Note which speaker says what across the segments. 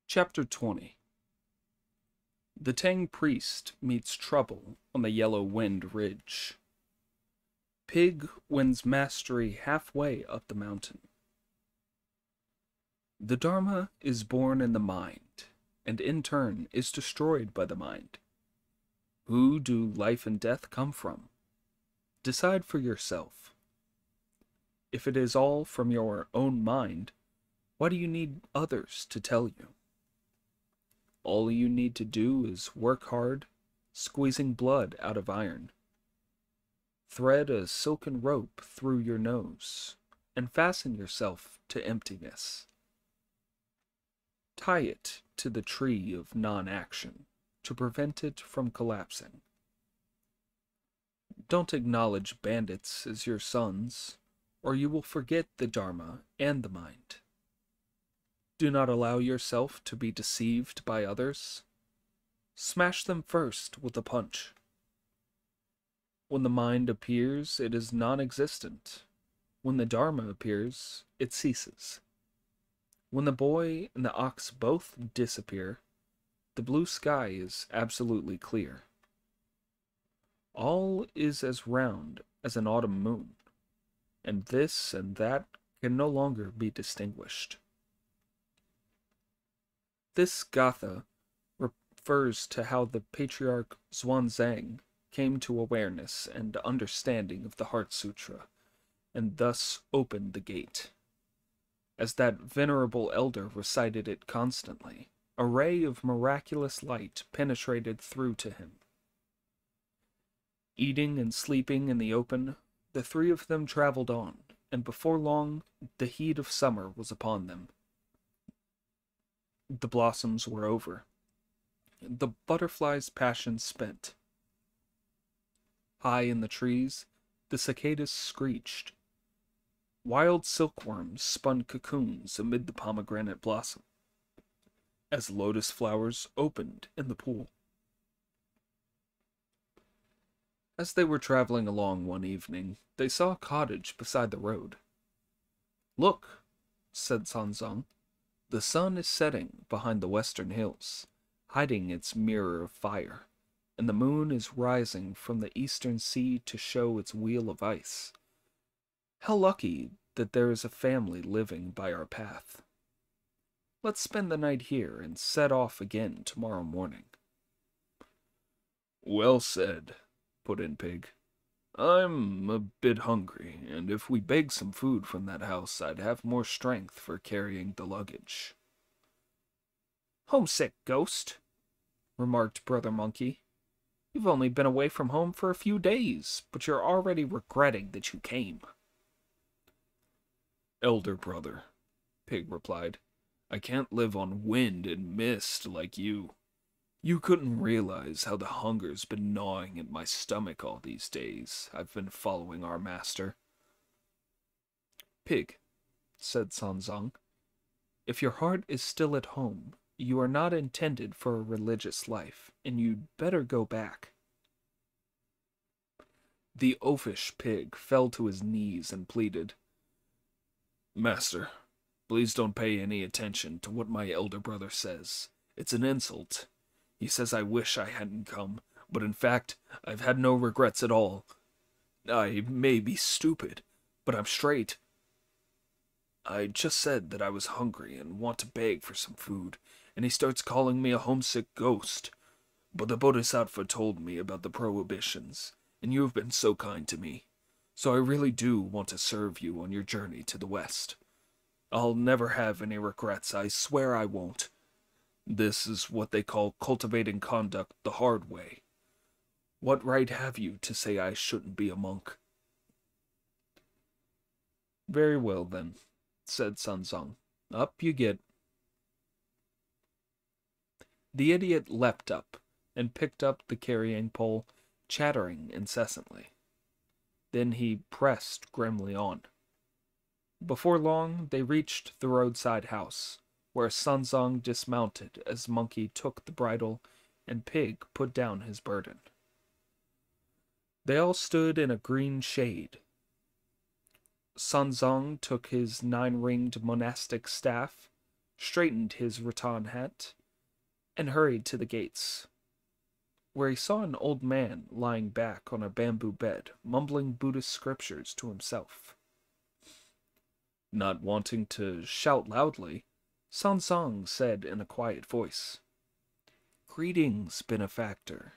Speaker 1: Chapter 20. The Tang priest meets trouble on the Yellow Wind Ridge. Pig wins mastery halfway up the mountain. The Dharma is born in the mind, and in turn is destroyed by the mind. Who do life and death come from? Decide for yourself. If it is all from your own mind, why do you need others to tell you? All you need to do is work hard, squeezing blood out of iron. Thread a silken rope through your nose, and fasten yourself to emptiness. Tie it to the tree of non-action, to prevent it from collapsing. Don't acknowledge bandits as your sons, or you will forget the Dharma and the mind. Do not allow yourself to be deceived by others. Smash them first with a punch. When the mind appears, it is non-existent. When the Dharma appears, it ceases. When the boy and the ox both disappear, the blue sky is absolutely clear. All is as round as an autumn moon, and this and that can no longer be distinguished. This Gatha refers to how the patriarch Xuanzang came to awareness and understanding of the Heart Sutra, and thus opened the gate. As that venerable elder recited it constantly, a ray of miraculous light penetrated through to him. Eating and sleeping in the open, the three of them traveled on, and before long the heat of summer was upon them. The blossoms were over. The butterfly's passion spent. High in the trees, the cicadas screeched. Wild silkworms spun cocoons amid the pomegranate blossom, as lotus flowers opened in the pool. As they were traveling along one evening, they saw a cottage beside the road. "Look," said Sanzang. "The sun is setting behind the western hills, hiding its mirror of fire, and the moon is rising from the eastern sea to show its wheel of ice. How lucky that there is a family living by our path. Let's spend the night here and set off again tomorrow morning." "Well said," put in Pig. "I'm a bit hungry, and if we beg some food from that house, I'd have more strength for carrying the luggage."
Speaker 2: "Homesick, Ghost," remarked Brother Monkey. "You've only been away from home for a few days, but you're already regretting that you came."
Speaker 1: "Elder brother," Pig replied, "I can't live on wind and mist like you. You couldn't realize how the hunger's been gnawing at my stomach all these days I've been following our master."
Speaker 2: "Pig," said Sanzang, "if your heart is still at home, you are not intended for a religious life, and you'd better go back."
Speaker 1: The oafish Pig fell to his knees and pleaded, "Master, please don't pay any attention to what my elder brother says. It's an insult. He says I wish I hadn't come, but in fact, I've had no regrets at all. I may be stupid, but I'm straight. I just said that I was hungry and want to beg for some food, and he starts calling me a homesick ghost. But the Bodhisattva told me about the prohibitions, and you have been so kind to me. So I really do want to serve you on your journey to the West. I'll never have any regrets, I swear I won't. This is what they call cultivating conduct the hard way. What right have you to say I shouldn't be a monk?"
Speaker 2: "Very well, then," said Sanzang. "Up you get." The idiot leapt up and picked up the carrying pole, chattering incessantly. Then he pressed grimly on. Before long, they reached the roadside house, where Sanzang dismounted as Monkey took the bridle and Pig put down his burden. They all stood in a green shade. Sanzang took his 9-ringed monastic staff, straightened his rattan hat, and hurried to the gates, where he saw an old man lying back on a bamboo bed, mumbling Buddhist scriptures to himself. Not wanting to shout loudly, Sansang said in a quiet voice, "Greetings, benefactor."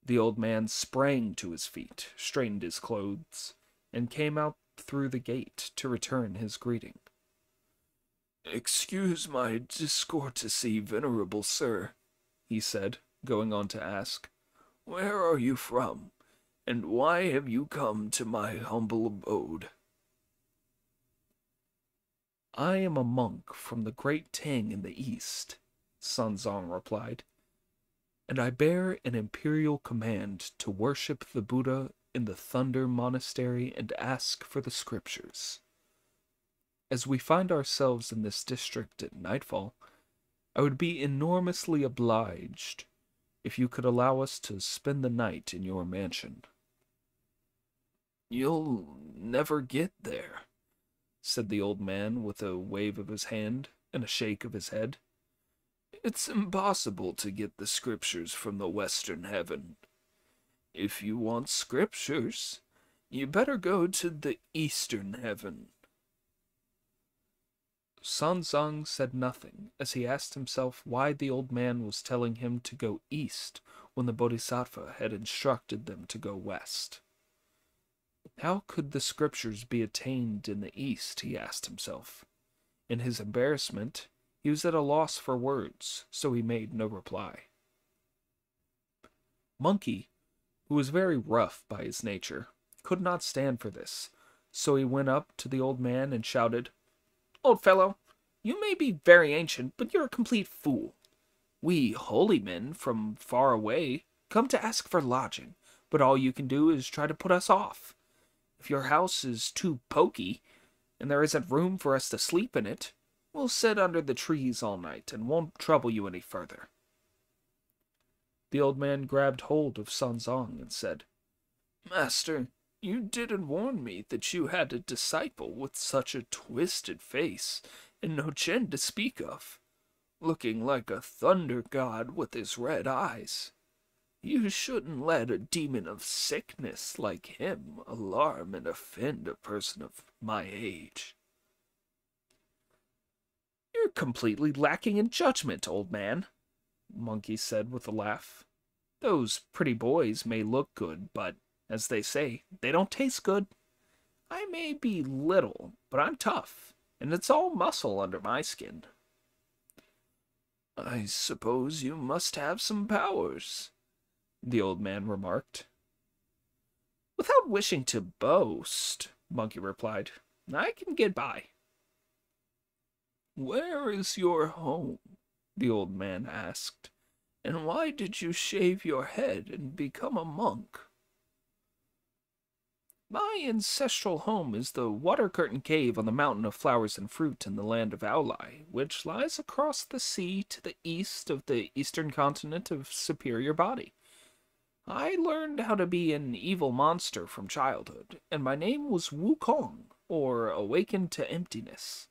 Speaker 2: The old man sprang to his feet, straightened his clothes, and came out through the gate to return his greeting. "Excuse my discourtesy, venerable sir," he said, going on to ask, "Where are you from, and why have you come to my humble abode?" "I am a monk from the great Tang in the east," Sanzong replied, "and I bear an imperial command to worship the Buddha in the Thunder Monastery and ask for the scriptures. As we find ourselves in this district at nightfall, I would be enormously obliged if you could allow us to spend the night in your mansion." "You'll never get there," said the old man with a wave of his hand and a shake of his head. "It's impossible to get the scriptures from the western heaven. If you want scriptures, you better go to the eastern heaven." Sanzang said nothing as he asked himself why the old man was telling him to go east when the Bodhisattva had instructed them to go west. How could the scriptures be attained in the east, he asked himself. In his embarrassment, he was at a loss for words, so he made no reply. Monkey, who was very rough by his nature, could not stand for this, so he went up to the old man and shouted, "Old fellow, you may be very ancient, but you're a complete fool. We holy men from far away come to ask for lodging, but all you can do is try to put us off. If your house is too poky, and there isn't room for us to sleep in it, we'll sit under the trees all night and won't trouble you any further." The old man grabbed hold of Sanzong and said, "Master, you didn't warn me that you had a disciple with such a twisted face and no chin to speak of, looking like a thunder god with his red eyes. You shouldn't let a demon of sickness like him alarm and offend a person of my age." "You're completely lacking in judgment, old man," Monkey said with a laugh. "Those pretty boys may look good, but, as they say, they don't taste good. I may be little, but I'm tough, and it's all muscle under my skin." "I suppose you must have some powers," the old man remarked. "Without wishing to boast," Monkey replied, "I can get by." "Where is your home?" the old man asked. "And why did you shave your head and become a monk?" "My ancestral home is the water curtain cave on the mountain of flowers and fruit in the land of Aulai, which lies across the sea to the east of the eastern continent of Superior Body. I learned how to be an evil monster from childhood, and my name was Wukong, or Awakened to Emptiness.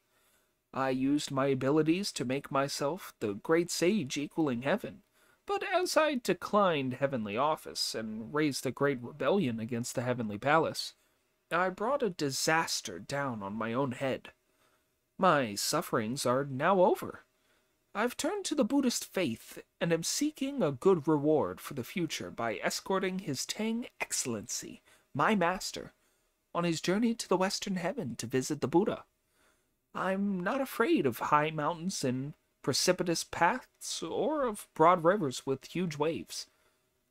Speaker 2: I used my abilities to make myself the great sage equaling heaven, but as I declined heavenly office and raised a great rebellion against the heavenly palace, I brought a disaster down on my own head. My sufferings are now over. I've turned to the Buddhist faith and am seeking a good reward for the future by escorting His Tang Excellency, my master, on his journey to the Western Heaven to visit the Buddha. I'm not afraid of high mountains and precipitous paths or of broad rivers with huge waves.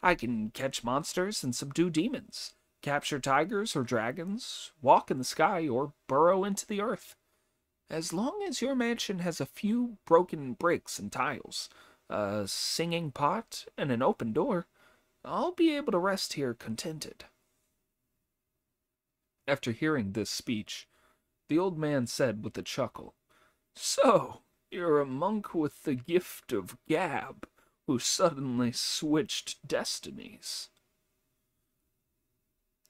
Speaker 2: I can catch monsters and subdue demons, capture tigers or dragons, walk in the sky, or burrow into the earth. As long as your mansion has a few broken bricks and tiles, a singing pot, and an open door, I'll be able to rest here contented." After hearing this speech, the old man said with a chuckle, "So, you're a monk with the gift of gab, who suddenly switched destinies."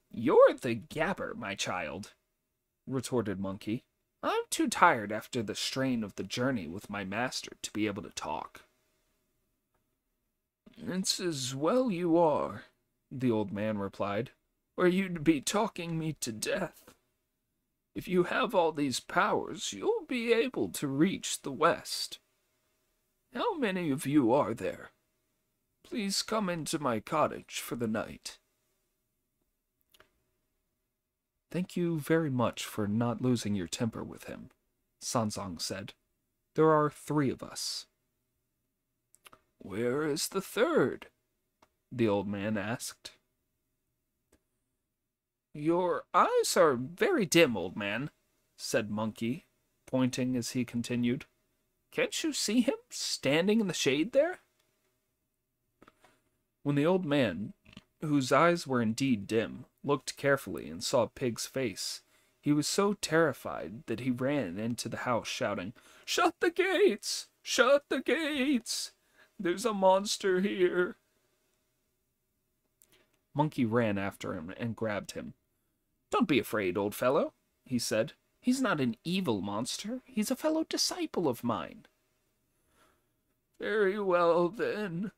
Speaker 2: "You're the gabber, my child," retorted Monkey. I'm too tired after the strain of the journey with my master to be able to talk."
Speaker 1: "It's as well you are," the old man replied, "or you'd be talking me to death. If you have all these powers, you'll be able to reach the west. How many of you are there? Please come into my cottage for the night."
Speaker 2: "Thank you very much for not losing your temper with him," Sanzong said. "There are 3 of us."
Speaker 1: "Where is the third?" the old man asked.
Speaker 2: "Your eyes are very dim, old man," said Monkey, pointing as he continued. "Can't you see him standing in the shade there?" When the old man, whose eyes were indeed dim, looked carefully and saw Pig's face, he was so terrified that he ran into the house shouting, "Shut the gates! Shut the gates! There's a monster here!" Monkey ran after him and grabbed him. "Don't be afraid, old fellow," he said. "He's not an evil monster. He's a fellow disciple of mine."
Speaker 1: "Very well, then,"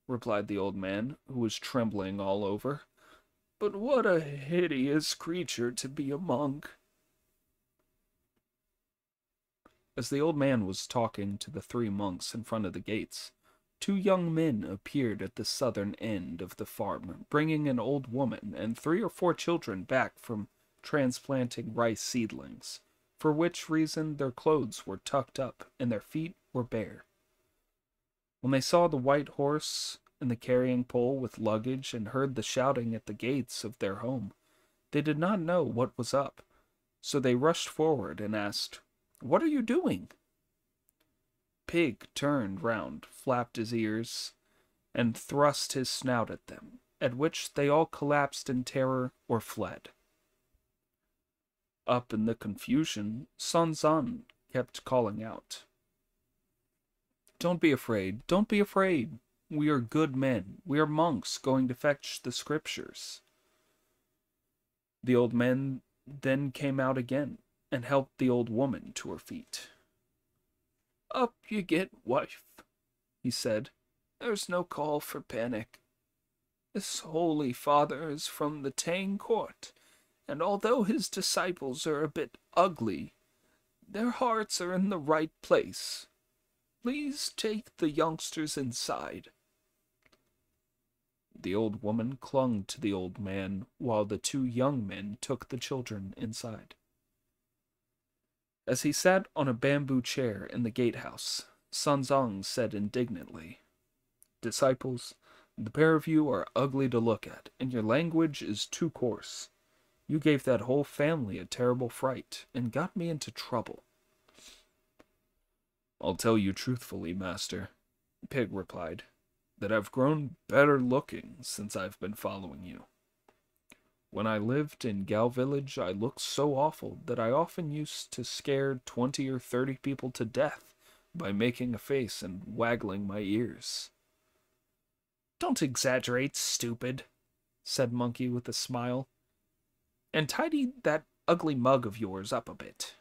Speaker 1: replied the old man, who was trembling all over. "But what a hideous creature to be a monk."
Speaker 2: As the old man was talking to the 3 monks in front of the gates, 2 young men appeared at the southern end of the farm, bringing an old woman and 3 or 4 children back from transplanting rice seedlings, for which reason their clothes were tucked up and their feet were bare. When they saw the white horse and the carrying pole with luggage and heard the shouting at the gates of their home, they did not know what was up, so they rushed forward and asked, "What are you doing?" Pig turned round, flapped his ears, and thrust his snout at them, at which they all collapsed in terror or fled. Up in the confusion, Sanzan kept calling out, "Don't be afraid, don't be afraid. We are good men. We are monks going to fetch the scriptures." The old men then came out again and helped the old woman to her feet.
Speaker 1: "Up you get, wife," he said. "There's no call for panic. This holy father is from the Tang court, and although his disciples are a bit ugly, their hearts are in the right place. Please take the youngsters inside."
Speaker 2: The old woman clung to the old man while the 2 young men took the children inside. As he sat on a bamboo chair in the gatehouse, Sanzong said indignantly, "Disciples, the pair of you are ugly to look at, and your language is too coarse. You gave that whole family a terrible fright, and got me into trouble."
Speaker 1: "I'll tell you truthfully, master," Pig replied, "that I've grown better looking since I've been following you. When I lived in Gao village, I looked so awful that I often used to scare 20 or 30 people to death by making a face and waggling my ears." "Don't exaggerate, stupid," said Monkey with a smile, "and tidy that ugly mug of yours up a bit."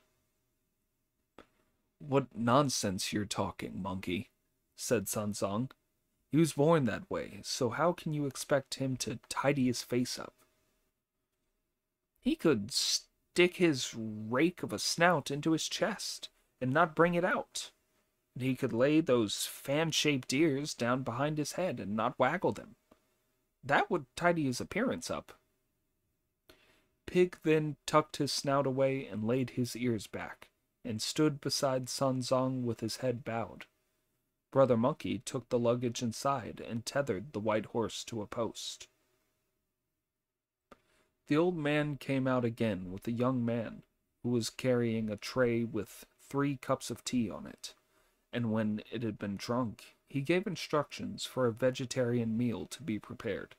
Speaker 1: "What nonsense you're talking, Monkey," said Sanzong. "He was born that way, so how can you expect him to tidy his face up?" "He could stick his rake of a snout into his chest and not bring it out. And he could lay those fan-shaped ears down behind his head and not waggle them. That would tidy his appearance up." Pig then tucked his snout away and laid his ears back, and stood beside Sanzong with his head bowed. Brother Monkey took the luggage inside and tethered the white horse to a post. The old man came out again with a young man who was carrying a tray with 3 cups of tea on it, and when it had been drunk, he gave instructions for a vegetarian meal to be prepared.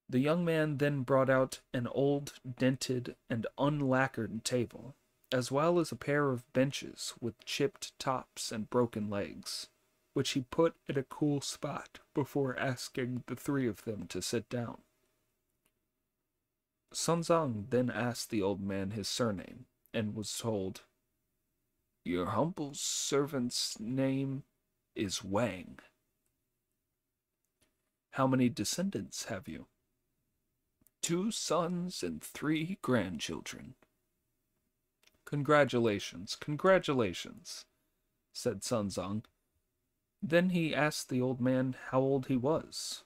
Speaker 1: The young man then brought out an old, dented, and unlacquered table, as well as a pair of benches with chipped tops and broken legs, which he put at a cool spot before asking the 3 of them to sit down. Sanzang then asked the old man his surname,
Speaker 2: and was told, "Your humble servant's name is Wang. How many descendants have you?" "2 sons and 3 grandchildren." "Congratulations, congratulations," said Sun Zong. Then he asked the old man how old he was.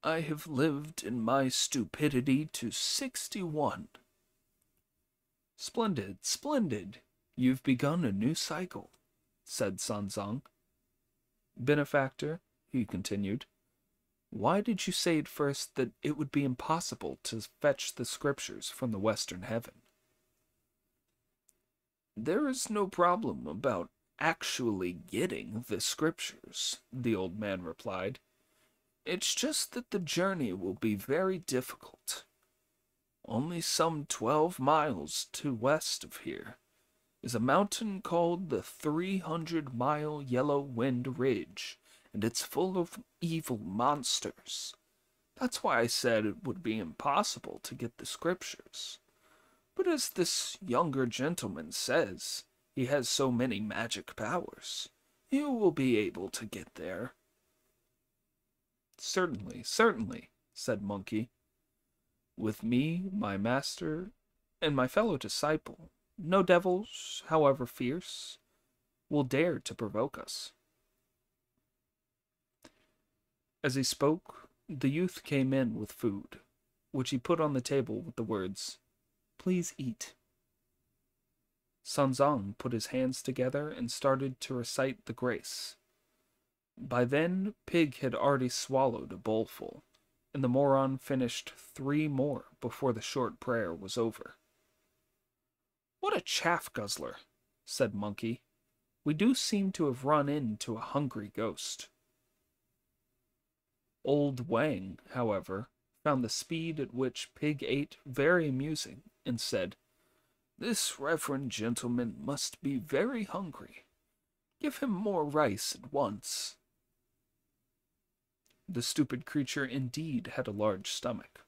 Speaker 2: "I have lived in my stupidity to 61. "Splendid, splendid. You've begun a new cycle," said Sun Zong. "Benefactor," he continued, "why did you say at first that it would be impossible to fetch the scriptures from the western heaven?" "There is no problem about actually getting the scriptures," the old man replied. "It's just that the journey will be very difficult. Only some 12 miles to west of here is a mountain called the 300-mile Yellow Wind Ridge, and it's full of evil monsters. That's why I said it would be impossible to get the scriptures. But as this younger gentleman says, he has so many magic powers, you will be able to get there." "Certainly, certainly," said Monkey. "With me, my master, and my fellow disciple, no devils, however fierce, will dare to provoke us." As he spoke, the youth came in with food, which he put on the table with the words, "Please eat." Sun Zong put his hands together and started to recite the grace. By then, Pig had already swallowed a bowlful, and the moron finished 3 more before the short prayer was over. "What a chaff guzzler," said Monkey. "We do seem to have run into a hungry ghost." Old Wang, however, found the speed at which Pig ate very amusing, and said, "This reverend gentleman must be very hungry. Give him more rice at once." The stupid creature indeed had a large stomach.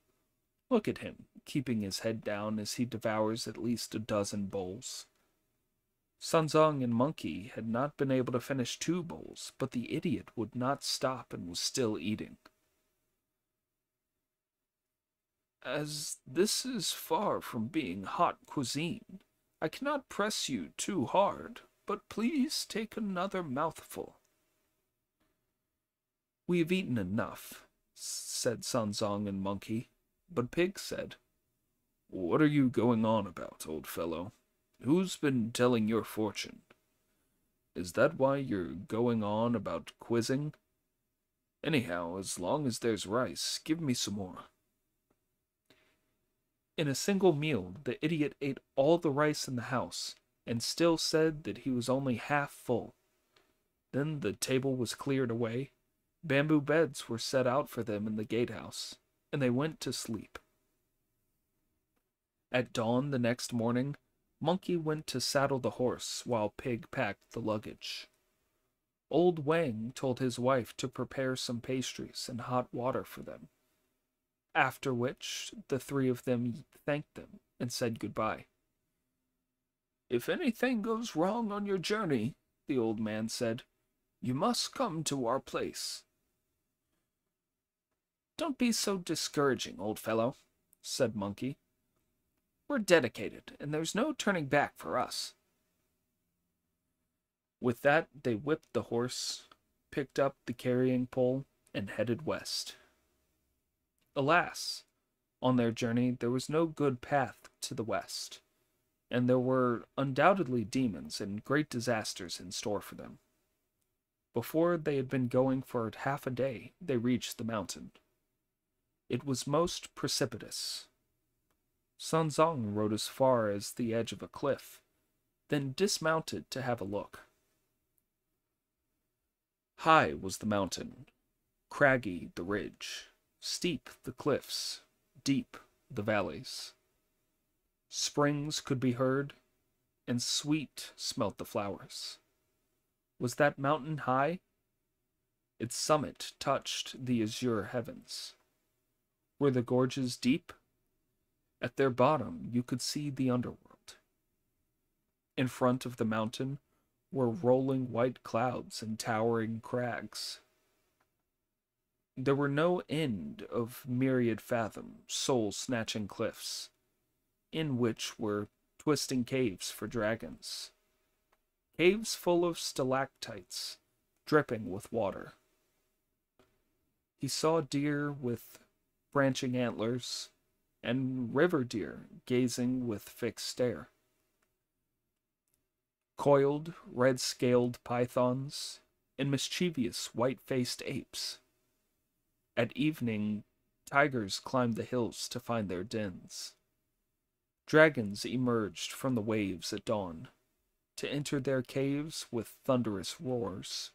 Speaker 2: Look at him, keeping his head down as he devours at least a dozen bowls. Sun Zong and Monkey had not been able to finish 2 bowls, but the idiot would not stop and was still eating. "As this is far from being hot cuisine, I cannot press you too hard, but please take another mouthful." "We have eaten enough," said Sun Zong and Monkey, but Pig said, "What are you going on about, old fellow? Who's been telling your fortune? Is that why you're going on about quizzing? Anyhow, as long as there's rice, give me some more." In a single meal, the idiot ate all the rice in the house, and still said that he was only half full. Then the table was cleared away, bamboo beds were set out for them in the gatehouse, and they went to sleep. At dawn the next morning, Monkey went to saddle the horse while Pig packed the luggage. Old Wang told his wife to prepare some pastries and hot water for them, after which the 3 of them thanked them and said goodbye. "If anything goes wrong on your journey," the old man said, "you must come to our place." "Don't be so discouraging, old fellow," said Monkey. "We're dedicated, and there's no turning back for us." With that, they whipped the horse, picked up the carrying pole, and headed west. Alas, on their journey there was no good path to the west, and there were undoubtedly demons and great disasters in store for them. Before they had been going for half a day, they reached the mountain. It was most precipitous. Sun Zong rode as far as the edge of a cliff, then dismounted to have a look. High was the mountain, craggy the ridge, steep the cliffs, deep the valleys. Springs could be heard, and sweet smelt the flowers. Was that mountain high? Its summit touched the azure heavens. Were the gorges deep? At their bottom you could see the underworld, In front of the mountain were rolling white clouds and towering crags. There were no end of myriad fathom, soul-snatching cliffs, in which were twisting caves for dragons. Caves full of stalactites, dripping with water. He saw deer with branching antlers, and river deer gazing with fixed stare. Coiled, red-scaled pythons, and mischievous white-faced apes. At evening, tigers climbed the hills to find their dens. Dragons emerged from the waves at dawn, to enter their caves with thunderous roars.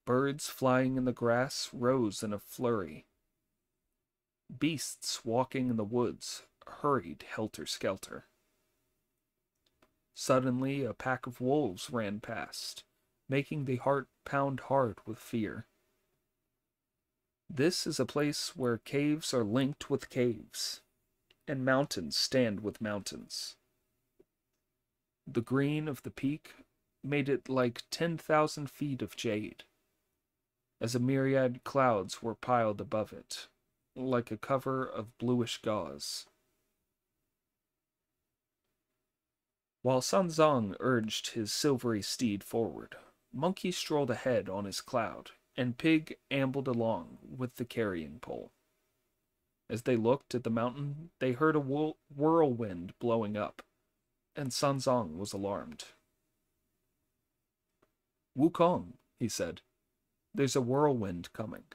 Speaker 2: Birds flying in the grass rose in a flurry. Beasts walking in the woods hurried helter-skelter. Suddenly, a pack of wolves ran past, making the heart pound hard with fear. This is a place where caves are linked with caves, and mountains stand with mountains. The green of the peak made it like 10,000 feet of jade, as a myriad clouds were piled above it, like a cover of bluish gauze. While Sanzang urged his silvery steed forward, Monkey strolled ahead on his cloud, and Pig ambled along with the carrying pole. As they looked at the mountain, they heard a whirlwind blowing up, and Sanzang was alarmed. "Wukong," he said, "there's a whirlwind coming."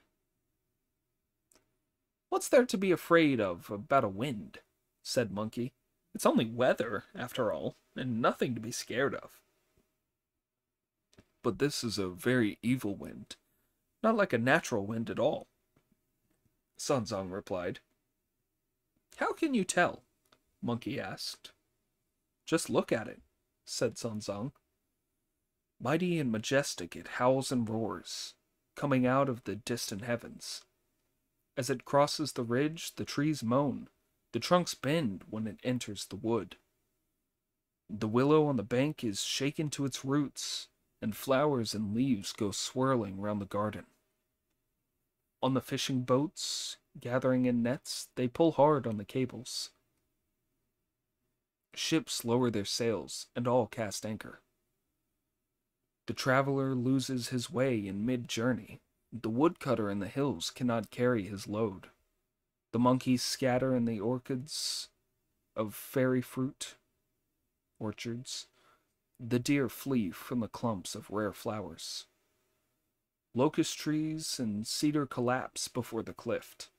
Speaker 2: "What's there to be afraid of about a wind?" said Monkey. "It's only weather, after all, and nothing to be scared of." "But this is a very evil wind, not like a natural wind at all," Sanzang replied. "How can you tell?" Monkey asked. "Just look at it," said Sanzang. "Mighty and majestic it howls and roars, coming out of the distant heavens. As it crosses the ridge, the trees moan, the trunks bend when it enters the wood. The willow on the bank is shaken to its roots, and flowers and leaves go swirling round the garden. On the fishing boats, gathering in nets, they pull hard on the cables. Ships lower their sails, and all cast anchor. The traveler loses his way in mid-journey. The woodcutter in the hills cannot carry his load. The monkeys scatter in the orchards of fairy fruit orchards. The deer flee from the clumps of rare flowers. Locust trees and cedar collapse before the cliff,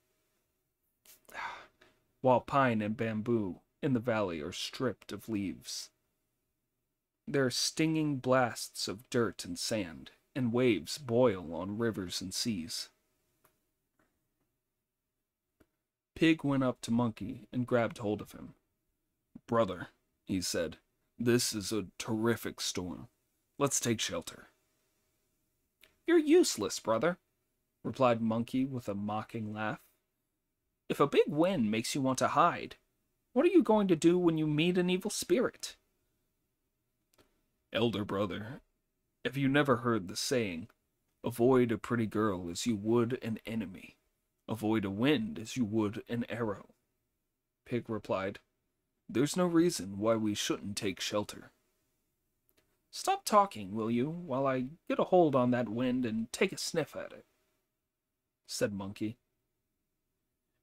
Speaker 2: while pine and bamboo in the valley are stripped of leaves. There are stinging blasts of dirt and sand, and waves boil on rivers and seas. Pig went up to Monkey and grabbed hold of him. "Brother," he said, "this is a terrific storm. Let's take shelter." "You're useless, brother," replied Monkey with a mocking laugh. "If a big wind makes you want to hide, what are you going to do when you meet an evil spirit?" "Elder brother, have you never heard the saying, 'Avoid a pretty girl as you would an enemy. Avoid a wind as you would an arrow'?" Pig replied. "There's no reason why we shouldn't take shelter." "Stop talking, will you, while I get a hold on that wind and take a sniff at it?" said Monkey.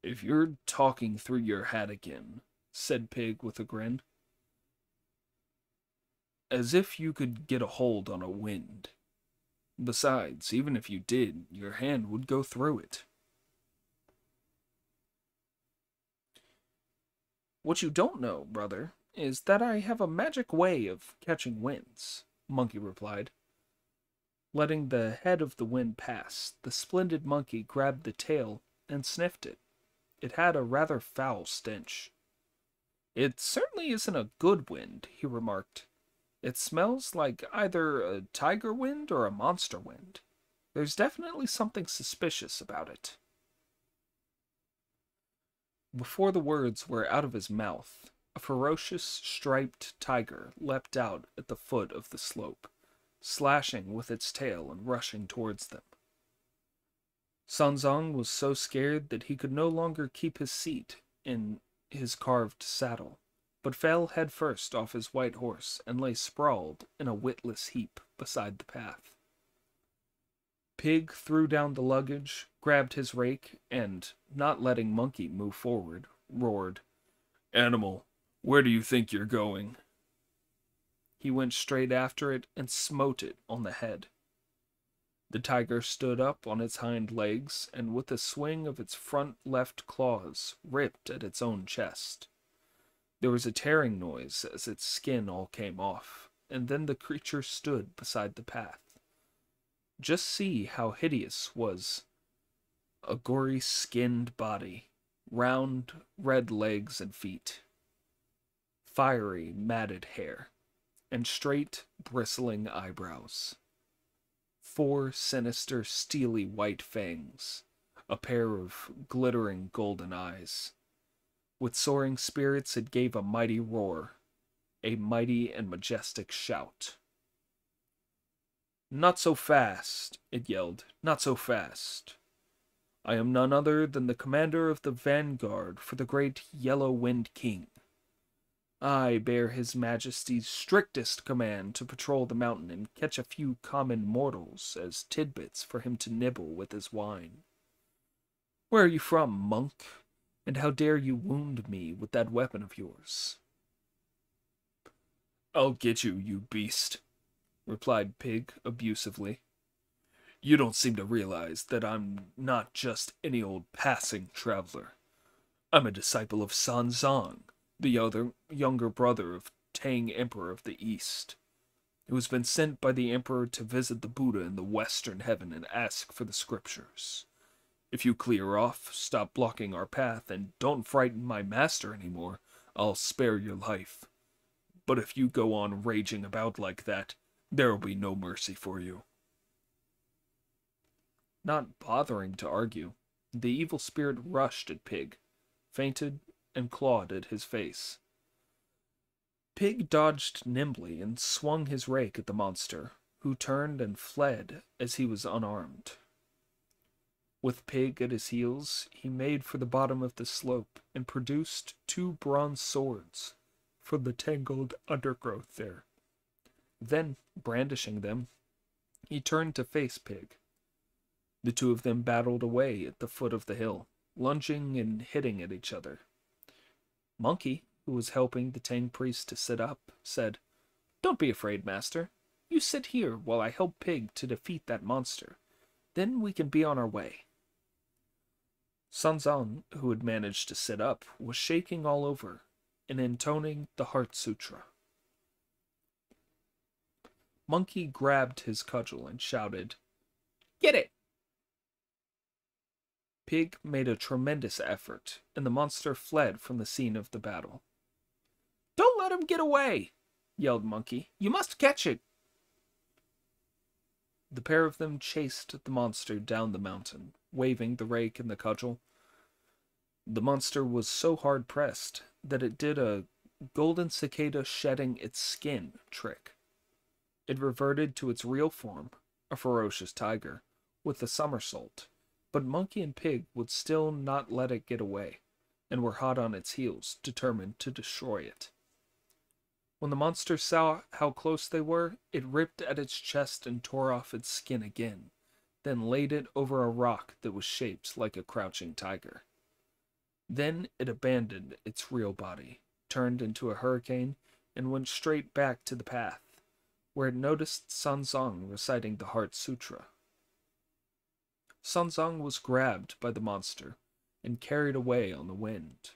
Speaker 2: "If you're talking through your hat again," said Pig with a grin, "as if you could get a hold on a wind. Besides, even if you did, your hand would go through it." "What you don't know, brother, is that I have a magic way of catching winds," Monkey replied. Letting the head of the wind pass, the splendid monkey grabbed the tail and sniffed it. It had a rather foul stench. "It certainly isn't a good wind," he remarked. "It smells like either a tiger wind or a monster wind. There's definitely something suspicious about it." Before the words were out of his mouth, a ferocious striped tiger leapt out at the foot of the slope, slashing with its tail and rushing towards them. Sanzang was so scared that he could no longer keep his seat in his carved saddle, but fell headfirst off his white horse and lay sprawled in a witless heap beside the path. Pig threw down the luggage, grabbed his rake, and, not letting Monkey move forward, roared, "Animal, where do you think you're going?" He went straight after it and smote it on the head. The tiger stood up on its hind legs and with a swing of its front left claws ripped at its own chest. There was a tearing noise as its skin all came off, and then the creature stood beside the path. Just see how hideous was a gory skinned body, round red legs and feet, fiery matted hair, and straight bristling eyebrows. 4 sinister steely white fangs, a pair of glittering golden eyes. With soaring spirits it gave a mighty roar, a mighty and majestic shout. "Not so fast," it yelled, "not so fast. I am none other than the commander of the vanguard for the great Yellow Wind King. I bear his majesty's strictest command to patrol the mountain and catch a few common mortals as tidbits for him to nibble with his wine. Where are you from, monk? And how dare you wound me with that weapon of yours?" "I'll get you, you beast," replied Pig abusively. "You don't seem to realize that I'm not just any old passing traveler. I'm a disciple of Sanzang, the younger brother of Tang Emperor of the East, who has been sent by the Emperor to visit the Buddha in the Western Heaven and ask for the scriptures. If you clear off, stop blocking our path, and don't frighten my master anymore, I'll spare your life. But if you go on raging about like that, there'll be no mercy for you." Not bothering to argue, the evil spirit rushed at Pig, feinted, and clawed at his face. Pig dodged nimbly and swung his rake at the monster, who turned and fled as he was unarmed. With Pig at his heels, he made for the bottom of the slope and produced 2 bronze swords from the tangled undergrowth there. Then, brandishing them, he turned to face Pig. The 2 of them battled away at the foot of the hill, lunging and hitting at each other. Monkey, who was helping the Tang priest to sit up, said, "Don't be afraid, master. You sit here while I help Pig to defeat that monster. Then we can be on our way." Sanzang, who had managed to sit up, was shaking all over and intoning the Heart Sutra. Monkey grabbed his cudgel and shouted, "Get it!" Pig made a tremendous effort, and the monster fled from the scene of the battle. "Don't let him get away!" yelled Monkey. "You must catch it!" The pair of them chased the monster down the mountain, waving the rake and the cudgel. The monster was so hard-pressed that it did a golden cicada shedding its skin trick. It reverted to its real form, a ferocious tiger, with a somersault, but Monkey and Pig would still not let it get away, and were hot on its heels, determined to destroy it. When the monster saw how close they were, it ripped at its chest and tore off its skin again, then laid it over a rock that was shaped like a crouching tiger. Then it abandoned its real body, turned into a hurricane, and went straight back to the path, where it noticed Sanzang reciting the Heart Sutra. Sanzang was grabbed by the monster and carried away on the wind.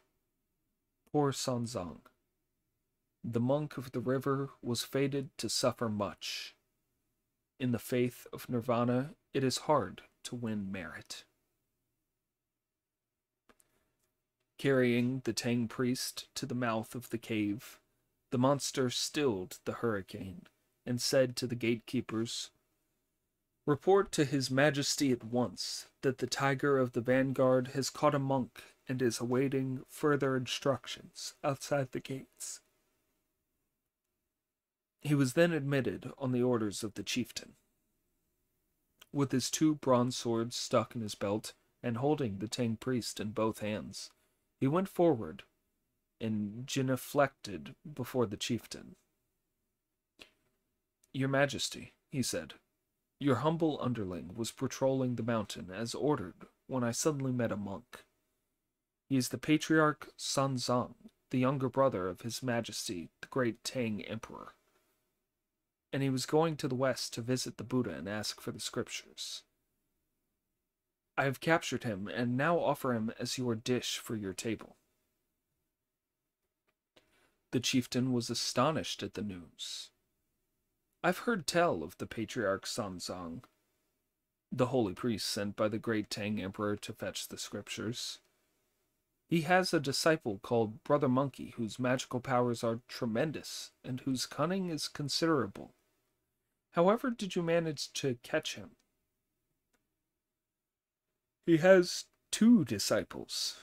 Speaker 2: Poor Sanzang. The monk of the river was fated to suffer much. In the faith of Nirvana, it is hard to win merit. Carrying the Tang priest to the mouth of the cave, the monster stilled the hurricane and said to the gatekeepers, "Report to His Majesty at once that the tiger of the vanguard has caught a monk and is awaiting further instructions outside the gates. He was then admitted on the orders of the chieftain. With his 2 bronze swords stuck in his belt, and holding the Tang priest in both hands, he went forward and genuflected before the chieftain. "Your Majesty," he said, "your humble underling was patrolling the mountain as ordered when I suddenly met a monk. He is the patriarch Sun Zong, the younger brother of His Majesty, the great Tang Emperor. And he was going to the west to visit the Buddha and ask for the scriptures. I have captured him and now offer him as your dish for your table." The chieftain was astonished at the news. "I've heard tell of the patriarch Sun Zong, the holy priest sent by the great Tang Emperor to fetch the scriptures. He has a disciple called Brother Monkey, whose magical powers are tremendous and whose cunning is considerable. However did you manage to catch him?" "He has 2 disciples.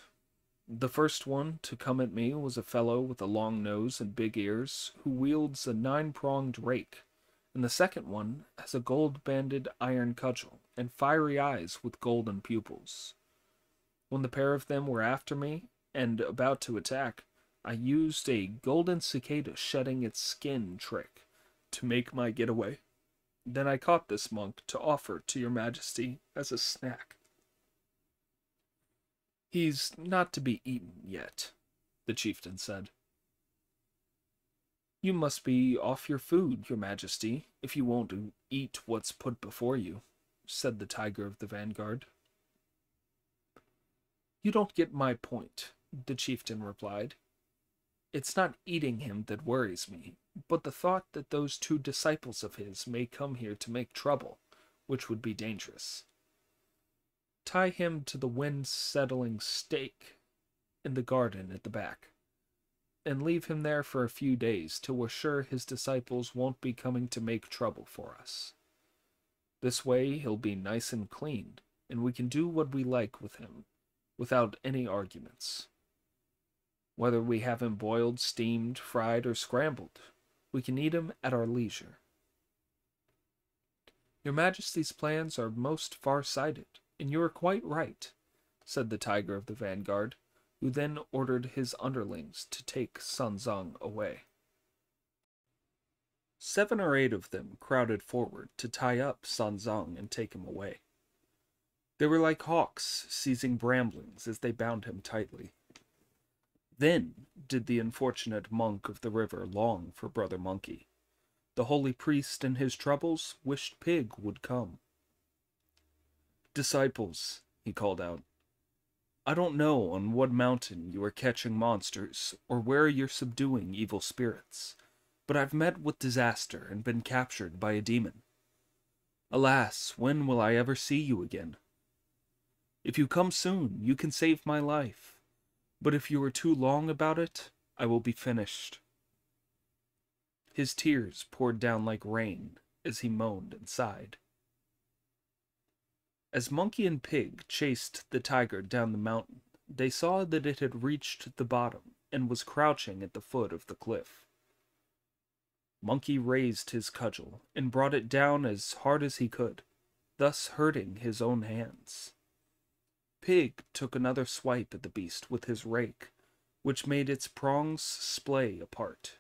Speaker 2: The first one to come at me was a fellow with a long nose and big ears who wields a 9-pronged rake, and the second one has a gold-banded iron cudgel and fiery eyes with golden pupils. When the pair of them were after me and about to attack, I used a golden cicada shedding its skin trick to make my getaway. Then I caught this monk to offer to your Majesty as a snack." "He's not to be eaten yet," the chieftain said. "You must be off your food, your Majesty, if you won't eat what's put before you," said the Tiger of the Vanguard. "You don't get my point," the chieftain replied. "It's not eating him that worries me, but the thought that those 2 disciples of his may come here to make trouble, which would be dangerous. Tie him to the wind-settling stake in the garden at the back, and leave him there for a few days till we're sure his disciples won't be coming to make trouble for us. This way he'll be nice and clean, and we can do what we like with him, without any arguments. Whether we have him boiled, steamed, fried, or scrambled, we can eat him at our leisure." "Your Majesty's plans are most far-sighted, and you are quite right," said the Tiger of the Vanguard, who then ordered his underlings to take Sun Zong away. 7 or 8 of them crowded forward to tie up Sun Zong and take him away. They were like hawks seizing bramblings as they bound him tightly. Then did the unfortunate monk of the river long for Brother Monkey. The holy priest in his troubles wished Pig would come. "Disciples," he called out, "I don't know on what mountain you are catching monsters, or where you're subduing evil spirits, but I've met with disaster and been captured by a demon. Alas, when will I ever see you again? If you come soon, you can save my life, but if you are too long about it, I will be finished." His tears poured down like rain as he moaned and sighed. As Monkey and Pig chased the tiger down the mountain, they saw that it had reached the bottom and was crouching at the foot of the cliff. Monkey raised his cudgel and brought it down as hard as he could, thus hurting his own hands. Pig took another swipe at the beast with his rake, which made its prongs splay apart.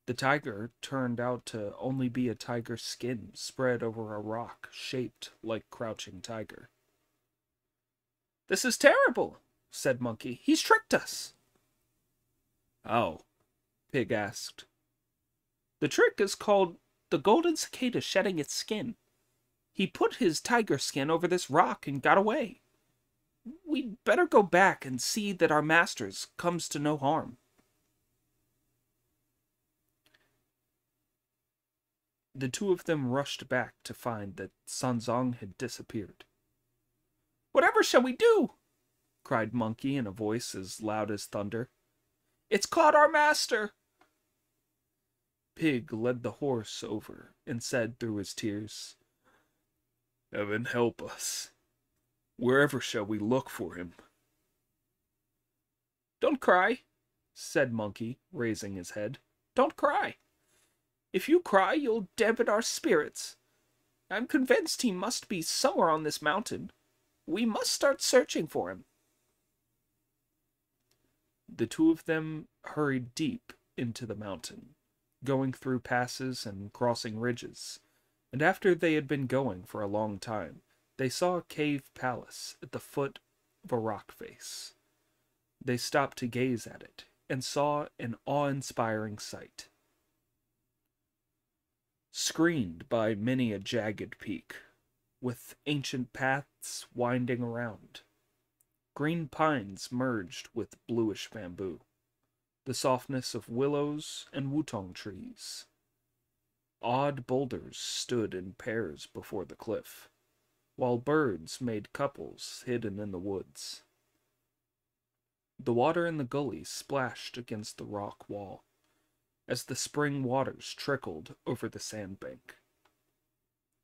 Speaker 2: The tiger turned out to only be a tiger skin spread over a rock shaped like Crouching Tiger. "This is terrible," said Monkey. "He's tricked us." "How?" Pig asked. "The trick is called the golden cicada shedding its skin. He put his tiger skin over this rock and got away. We'd better go back and see that our masters comes to no harm." The 2 of them rushed back to find that Sun Zong had disappeared. "Whatever shall we do?" cried Monkey in a voice as loud as thunder. "It's caught our master." Pig led the horse over and said through his tears, "Heaven help us. Wherever shall we look for him?" Don't cry, said Monkey, raising his head. Don't cry. If you cry, you'll dampen our spirits. I'm convinced he must be somewhere on this mountain. We must start searching for him. The two of them hurried deep into the mountain, going through passes and crossing ridges, and after they had been going for a long time, they saw a cave palace at the foot of a rock face. They stopped to gaze at it, and saw an awe-inspiring sight. Screened by many a jagged peak, with ancient paths winding around, green pines merged with bluish bamboo, the softness of willows and wutong trees. Odd boulders stood in pairs before the cliff, while birds made couples hidden in the woods. The water in the gully splashed against the rock wall, as the spring waters trickled over the sandbank.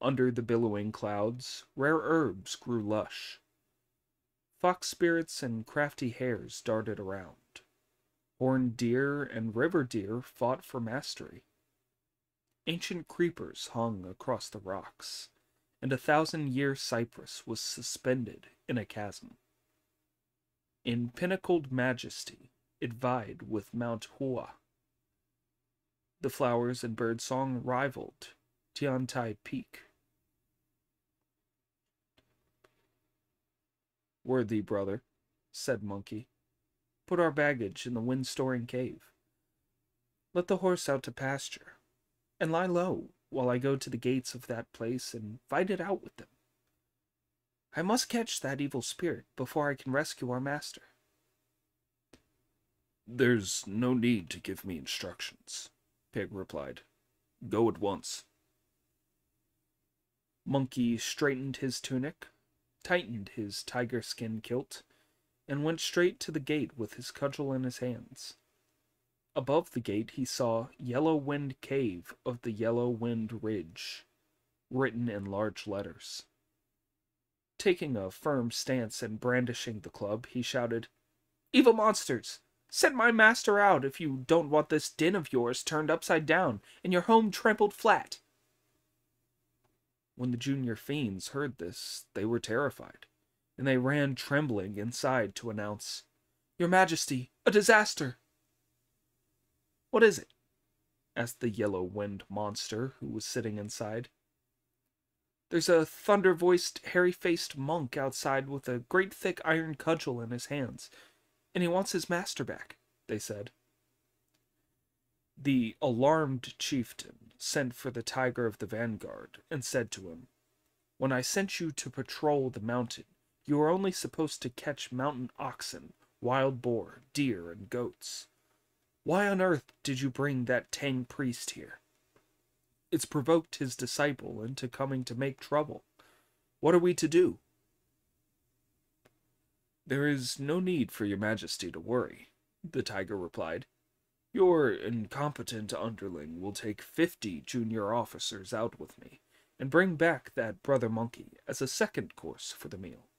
Speaker 2: Under the billowing clouds, rare herbs grew lush. Fox spirits and crafty hares darted around. Horned deer and river deer fought for mastery. Ancient creepers hung across the rocks, and 1,000-year cypress was suspended in a chasm. In pinnacled majesty, it vied with Mount Hua. The flowers and birdsong rivaled Tiantai Peak. Worthy brother, said Monkey, put our baggage in the wind-storing cave. Let the horse out to pasture, and lie low while I go to the gates of that place and fight it out with them. I must catch that evil spirit before I can rescue our master.
Speaker 1: There's no need to give me instructions, Pig replied. Go at once.
Speaker 2: Monkey straightened his tunic, tightened his tiger skin kilt, and went straight to the gate with his cudgel in his hands. Above the gate he saw Yellow Wind Cave of the Yellow Wind Ridge, written in large letters. Taking a firm stance and brandishing the club, he shouted, "Evil monsters! Send my master out if you don't want this den of yours turned upside down and your home trampled flat." When the junior fiends heard this, they were terrified, and they ran trembling inside to announce, "Your Majesty, a disaster!" "What is it?" asked the yellow wind monster who was sitting inside. "There's a thunder-voiced, hairy-faced monk outside with a great thick iron cudgel in his hands, and he wants his master back," they said. The alarmed chieftain sent for the tiger of the vanguard and said to him, "When I sent you to patrol the mountain, you were only supposed to catch mountain oxen, wild boar, deer, and goats. Why on earth did you bring that Tang priest here? It's provoked his disciple into coming to make trouble. What are we to do?" "There is no need for your majesty to worry," the tiger replied. "Your incompetent underling will take 50 junior officers out with me, and bring back that brother monkey as a second course for the meal."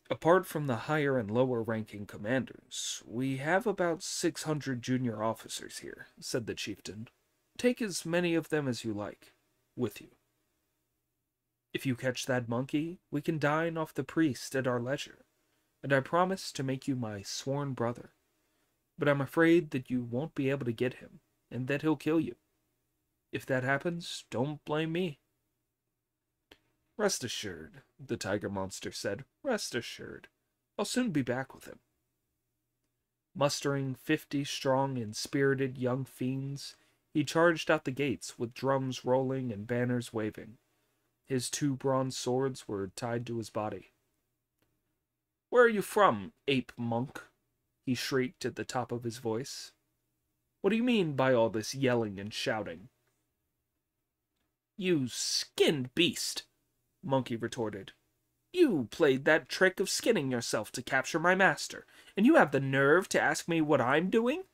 Speaker 2: "Apart from the higher and lower ranking commanders, we have about 600 junior officers here," said the chieftain. "Take as many of them as you like, with you. If you catch that monkey, we can dine off the priest at our leisure, and I promise to make you my sworn brother. But I'm afraid that you won't be able to get him, and that he'll kill you. If that happens, don't blame me." "Rest assured," the tiger monster said. "Rest assured. I'll soon be back with him." Mustering 50 strong and spirited young fiends, he charged out the gates with drums rolling and banners waving. His 2 bronze swords were tied to his body. "Where are you from, ape monk?" he shrieked at the top of his voice. "What do you mean by all this yelling and shouting?" "You skinned beast!" Monkey retorted. "You played that trick of skinning yourself to capture my master, and you have the nerve to ask me what I'm doing?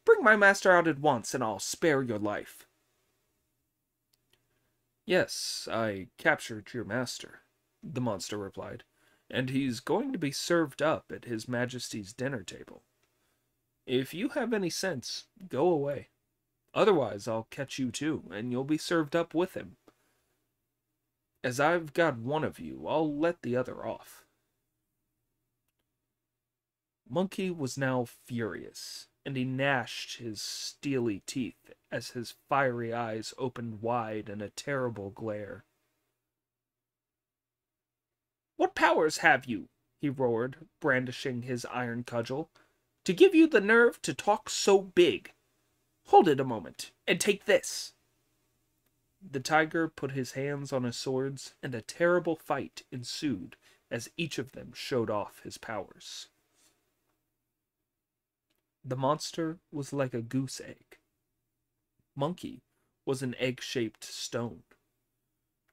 Speaker 2: Bring my master out at once, and I'll spare your life." "Yes, I captured your master," the monster replied, and he's going to be served up at His Majesty's dinner table. If you have any sense, go away. Otherwise, I'll catch you too, and you'll be served up with him. As I've got one of you, I'll let the other off." Monkey was now furious, and he gnashed his steely teeth as his fiery eyes opened wide in a terrible glare. "What powers have you," he roared, brandishing his iron cudgel, "to give you the nerve to talk so big? Hold it a moment, and take this." The tiger put his hands on his swords, and a terrible fight ensued as each of them showed off his powers. The monster was like a goose egg. Monkey was an egg-shaped stone.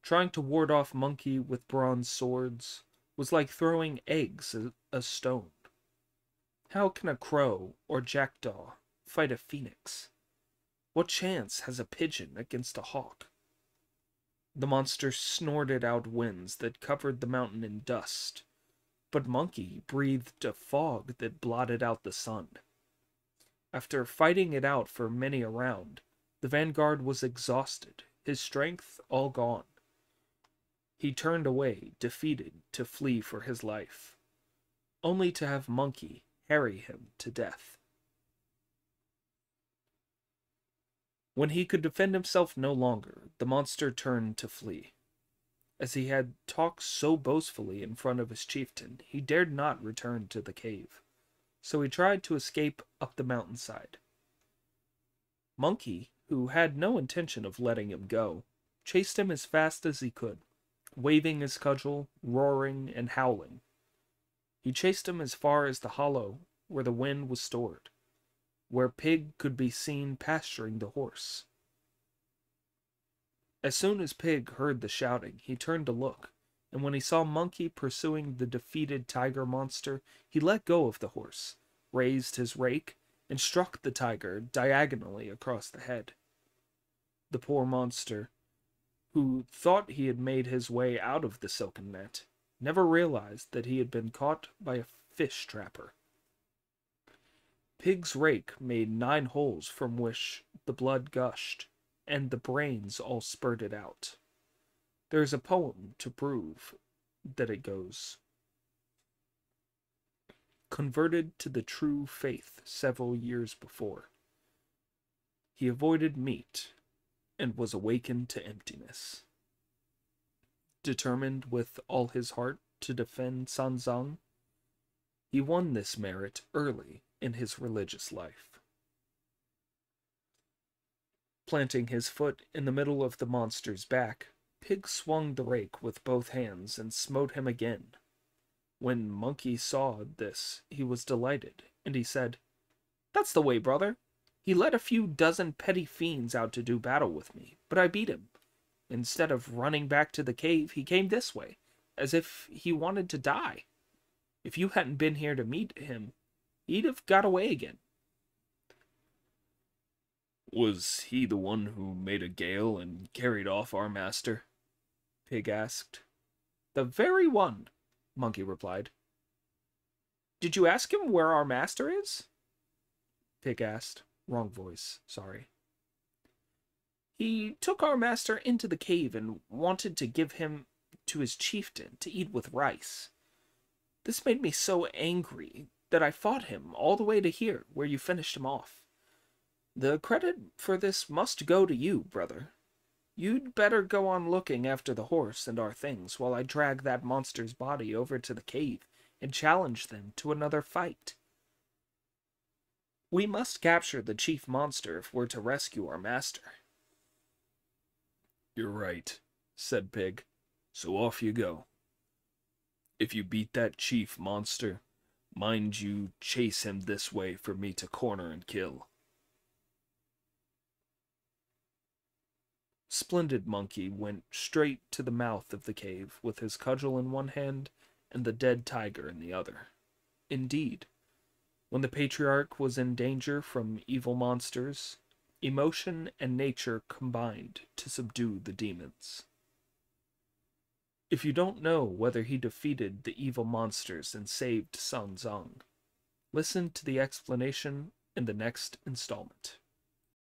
Speaker 2: Trying to ward off Monkey with bronze swords was like throwing eggs at a stone. How can a crow or jackdaw fight a phoenix? What chance has a pigeon against a hawk? The monster snorted out winds that covered the mountain in dust, but Monkey breathed a fog that blotted out the sun. After fighting it out for many a round, the vanguard was exhausted, his strength all gone. He turned away, defeated, to flee for his life, only to have Monkey harry him to death. When he could defend himself no longer, the monster turned to flee. As he had talked so boastfully in front of his chieftain, he dared not return to the cave, so he tried to escape up the mountainside. Monkey, who had no intention of letting him go, chased him as fast as he could, waving his cudgel, roaring and howling. He chased him as far as the hollow where the wind was stored, where Pig could be seen pasturing the horse. As soon as Pig heard the shouting, he turned to look, and when he saw Monkey pursuing the defeated tiger monster, he let go of the horse, raised his rake, and struck the tiger diagonally across the head. The poor monster, who thought he had made his way out of the silken net, never realized that he had been caught by a fish trapper. Pig's rake made 9 holes from which the blood gushed, and the brains all spurted out. There is a poem to prove that it goes: "Converted to the true faith several years before, he avoided meat and was awakened to emptiness. Determined with all his heart to defend Sanzang, he won this merit early in his religious life." Planting his foot in the middle of the monster's back, Pig swung the rake with both hands and smote him again. When Monkey saw this, he was delighted, and he said, "That's the way, brother. He led a few dozen petty fiends out to do battle with me, but I beat him. Instead of running back to the cave, he came this way, as if he wanted to die. If you hadn't been here to meet him, he'd have got away again."
Speaker 1: "Was he the one who made a gale and carried off our master?"
Speaker 2: Pig asked. "The very one," Monkey replied. "Did you ask him where our master is?" Pig asked. Wrong voice, sorry. "He took our master into the cave and wanted to give him to his chieftain to eat with rice. This made me so angry that I fought him all the way to here, where you finished him off. The credit for this must go to you, brother. You'd better go on looking after the horse and our things while I drag that monster's body over to the cave and challenge them to another fight. We must capture the chief monster if we're to rescue our master."
Speaker 1: "You're right," said Pig. "So off you go. If you beat that chief monster, mind you chase him this way for me to corner and kill."
Speaker 2: Splendid Monkey went straight to the mouth of the cave with his cudgel in one hand and the dead tiger in the other. Indeed, when the patriarch was in danger from evil monsters, emotion and nature combined to subdue the demons. If you don't know whether he defeated the evil monsters and saved Song Zong, listen to the explanation in the next installment.